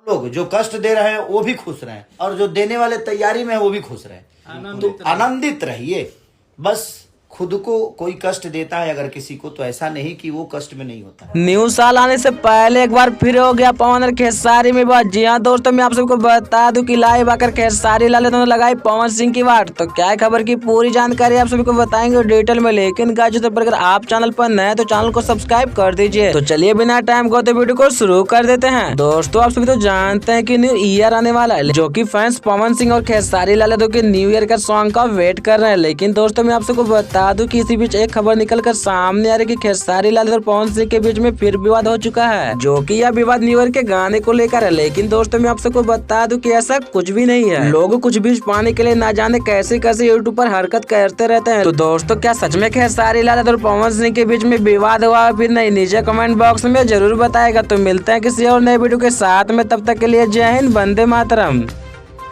लोग जो कष्ट दे रहे हैं वो भी खुश रहें और जो देने वाले तैयारी में है वो भी खुश रहें। तो आनंदित रहिए। बस खुद को कोई कष्ट देता है अगर किसी को, तो ऐसा नहीं कि वो कष्ट में नहीं होता। न्यू साल आने से पहले एक बार फिर हो गया पवन और खेसारी में बात। जी हाँ दोस्तों, मैं आप सबको बता दूं कि लाइव आकर खेसारी लाल यादव ने लगाई पवन सिंह की वाट। तो क्या है खबर की पूरी जानकारी आप सभी को बताएंगे डिटेल में। लेकिन गाइस अगर आप चैनल पर नए तो चैनल को सब्सक्राइब कर दीजिए। तो चलिए बिना टाइम को वीडियो को शुरू कर देते हैं। दोस्तों आप सभी तो जानते हैं कि न्यू ईयर आने वाला है, जो कि फैंस पवन सिंह और खेसारी लाल यादव के न्यू ईयर का सॉन्ग का वेट कर रहे हैं। लेकिन दोस्तों मैं आप सबको बता दूं कि इसी बीच एक खबर निकल कर सामने आ रही है कि खेसारी लाल और पवन सिंह के बीच में फिर विवाद हो चुका है, जो कि यह विवाद न्यू ईयर के गाने को लेकर है। लेकिन दोस्तों मैं आप सबको बता दूं कि ऐसा कुछ भी नहीं है। लोग कुछ भी पाने के लिए ना जाने कैसे कैसे यूट्यूब पर हरकत करते रहते हैं। तो दोस्तों क्या सच में खेसारी लाल और पवन सिंह के बीच में विवाद हुआ फिर नहीं, नीचे कमेंट बॉक्स में जरूर बताएगा। तो मिलते हैं किसी और नए वीडियो के साथ में, तब तक के लिए जय हिंद, वंदे मातरम।